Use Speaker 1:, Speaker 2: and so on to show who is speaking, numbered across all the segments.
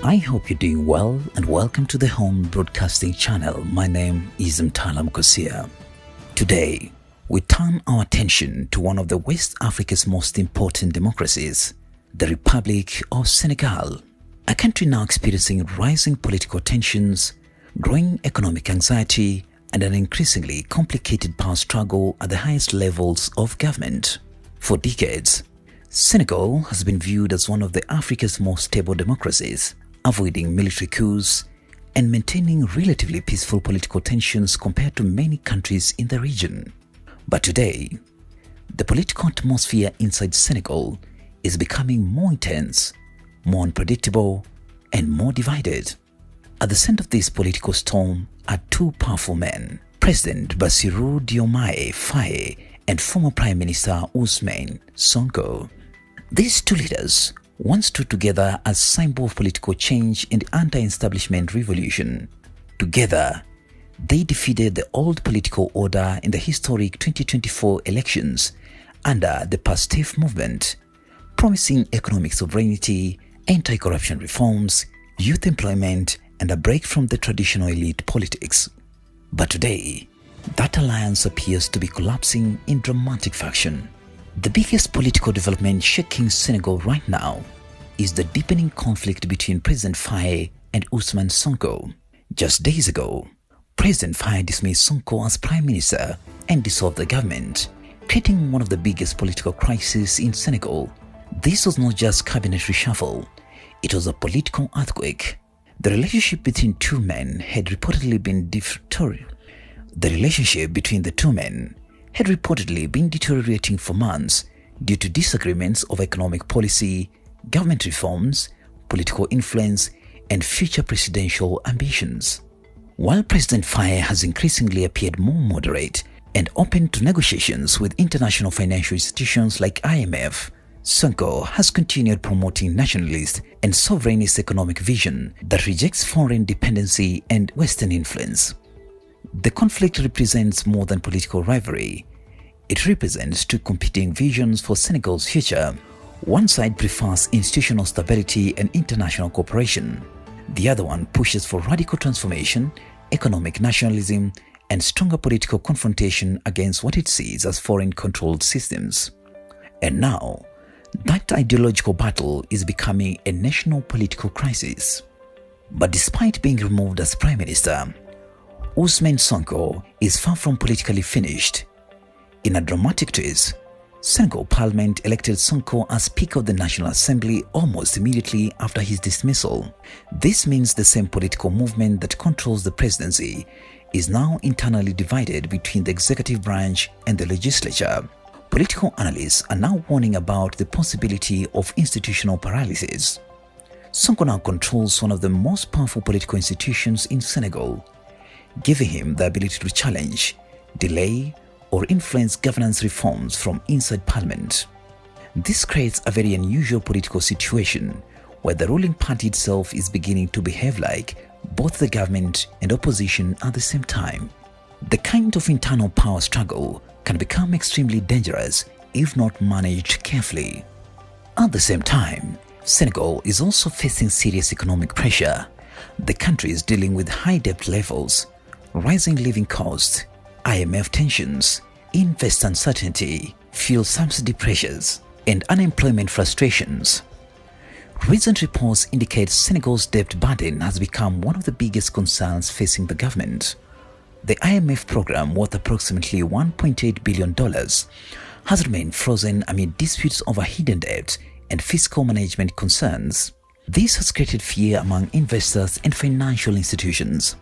Speaker 1: I hope you're doing well and welcome to the Home Broadcasting Channel. My name is Mtala Mkosia. Today, we turn our attention to one of the West Africa's most important democracies, the Republic of Senegal, a country now experiencing rising political tensions, growing economic anxiety, and an increasingly complicated power struggle at the highest levels of government. For decades, Senegal has been viewed as one of Africa's most stable democracies, avoiding military coups and maintaining relatively peaceful political tensions compared to many countries in the region. But today, the political atmosphere inside Senegal is becoming more intense, more unpredictable, and more divided. At the center of this political storm are two powerful men, President Bassirou Diomaye Faye and former Prime Minister Ousmane Sonko. These two leaders once stood together as symbol of political change in the anti-establishment revolution. Together, they defeated the old political order in the historic 2024 elections under the PASTEF movement, promising economic sovereignty, anti-corruption reforms, youth employment, and a break from the traditional elite politics. But today, that alliance appears to be collapsing in dramatic fashion. The biggest political development shaking Senegal right now is the deepening conflict between President Faye and Ousmane Sonko. Just days ago, President Faye dismissed Sonko as Prime Minister and dissolved the government, creating one of the biggest political crises in Senegal. This was not just cabinet reshuffle, it was a political earthquake. The relationship between two men had reportedly been deteriorating for months due to disagreements over economic policy, government reforms, political influence, and future presidential ambitions. While President Faye has increasingly appeared more moderate and open to negotiations with international financial institutions like IMF, Sonko has continued promoting nationalist and sovereignist economic vision that rejects foreign dependency and Western influence. The conflict represents more than political rivalry. It represents two competing visions for Senegal's future. One side prefers institutional stability and international cooperation. The other one pushes for radical transformation, economic nationalism, and stronger political confrontation against what it sees as foreign-controlled systems. And now, that ideological battle is becoming a national political crisis. But despite being removed as Prime Minister, Ousmane Sonko is far from politically finished. In a dramatic twist, Senegal Parliament elected Sonko as Speaker of the National Assembly almost immediately after his dismissal. This means the same political movement that controls the presidency is now internally divided between the executive branch and the legislature. Political analysts are now warning about the possibility of institutional paralysis. Sonko now controls one of the most powerful political institutions in Senegal, giving him the ability to challenge, delay, or influence governance reforms from inside parliament. This creates a very unusual political situation where the ruling party itself is beginning to behave like both the government and opposition at the same time. The kind of internal power struggle can become extremely dangerous if not managed carefully. At the same time, Senegal is also facing serious economic pressure. The country is dealing with high debt levels, rising living costs, IMF tensions, investor uncertainty, fuel subsidy pressures, and unemployment frustrations. Recent reports indicate Senegal's debt burden has become one of the biggest concerns facing the government. The IMF program, worth approximately $1.8 billion, has remained frozen amid disputes over hidden debt and fiscal management concerns. This has created fear among investors and financial institutions.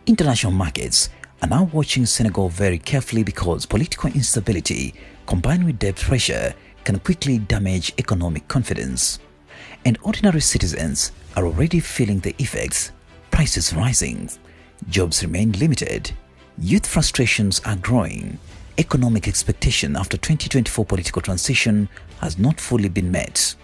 Speaker 1: International markets are now watching Senegal very carefully because political instability combined with debt pressure can quickly damage economic confidence. And ordinary citizens are already feeling the effects. Prices rising, jobs remain limited, youth frustrations are growing, economic expectation after 2024 political transition has not fully been met.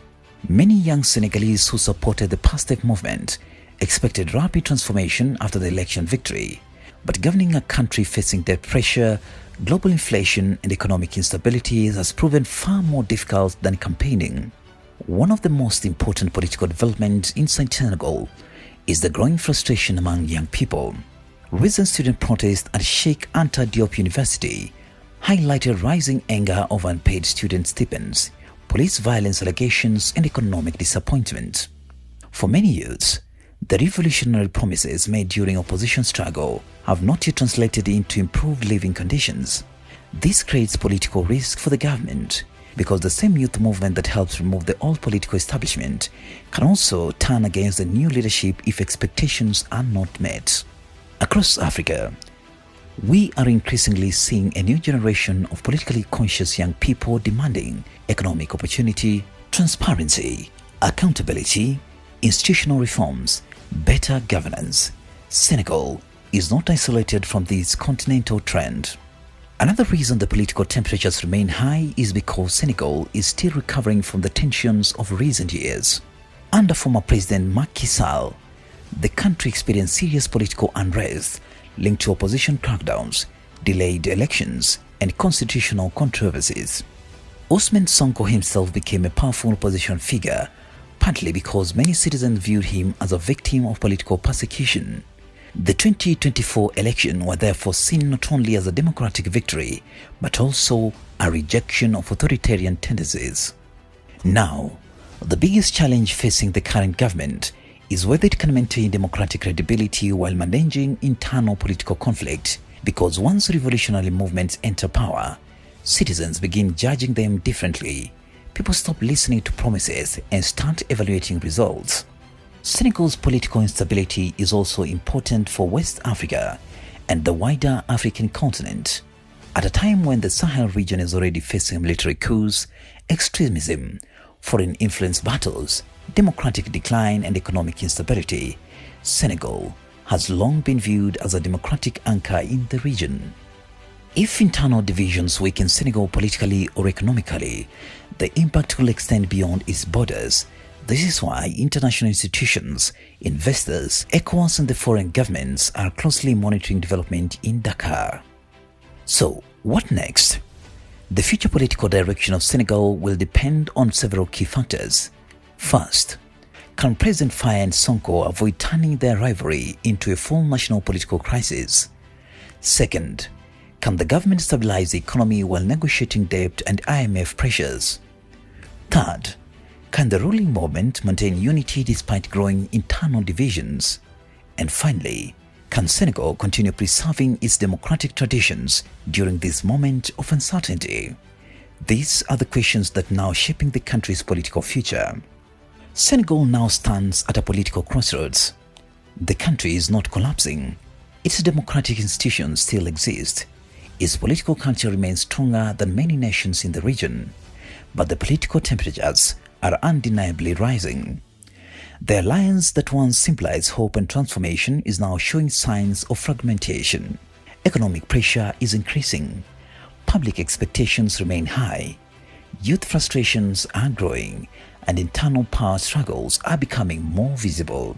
Speaker 1: Many young Senegalese who supported the PASTEF movement expected rapid transformation after the election victory, but governing a country facing debt pressure, global inflation, and economic instability has proven far more difficult than campaigning. One of the most important political developments inside Senegal is the growing frustration among young people. Recent student protests at Sheikh Anta Diop University highlighted rising anger over unpaid student stipends, police violence allegations, and economic disappointment. For many youths, the revolutionary promises made during opposition struggle have not yet translated into improved living conditions. This creates political risk for the government, because the same youth movement that helps remove the old political establishment can also turn against the new leadership if expectations are not met. Across Africa, we are increasingly seeing a new generation of politically conscious young people demanding economic opportunity, transparency, accountability, institutional reforms, better governance. Senegal is not isolated from this continental trend. Another reason the political temperatures remain high is because Senegal is still recovering from the tensions of recent years. Under former President Macky Sall, the country experienced serious political unrest linked to opposition crackdowns, delayed elections, and constitutional controversies. Ousmane Sonko himself became a powerful opposition figure, partly because many citizens viewed him as a victim of political persecution. The 2024 election were therefore seen not only as a democratic victory, but also a rejection of authoritarian tendencies. Now, the biggest challenge facing the current government is whether it can maintain democratic credibility while managing internal political conflict, because once revolutionary movements enter power, citizens begin judging them differently. People stop listening to promises and start evaluating results. Senegal's political instability is also important for West Africa and the wider African continent. At a time when the Sahel region is already facing military coups, extremism, foreign influence battles, democratic decline, and economic instability, Senegal has long been viewed as a democratic anchor in the region. If internal divisions weaken Senegal politically or economically, the impact will extend beyond its borders. This is why international institutions, investors, ECOWAS, and the foreign governments are closely monitoring development in Dakar. So, what next? The future political direction of Senegal will depend on several key factors. First, can President Faye and Sonko avoid turning their rivalry into a full national political crisis? Second, can the government stabilize the economy while negotiating debt and IMF pressures? Third, can the ruling movement maintain unity despite growing internal divisions? And finally, can Senegal continue preserving its democratic traditions during this moment of uncertainty? These are the questions that are now shaping the country's political future. Senegal now stands at a political crossroads. The country is not collapsing. Its democratic institutions still exist. Its political culture remains stronger than many nations in the region. But the political temperatures are undeniably rising. The alliance that once symbolized hope and transformation is now showing signs of fragmentation. Economic pressure is increasing. Public expectations remain high. Youth frustrations are growing, and internal power struggles are becoming more visible.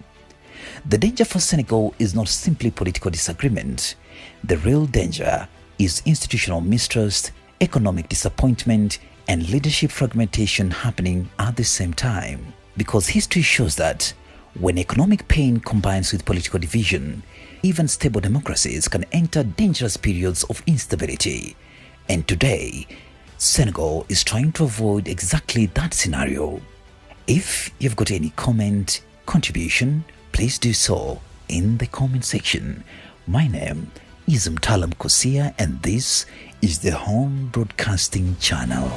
Speaker 1: The danger for Senegal is not simply political disagreement. The real danger is institutional mistrust, economic disappointment, and leadership fragmentation happening at the same time. Because history shows that when economic pain combines with political division, even stable democracies can enter dangerous periods of instability. And today, Senegal is trying to avoid exactly that scenario. If you've got any comment, contribution, please do so in the comment section. My name is Mtalam Kosia, and this is the Home Broadcasting Channel.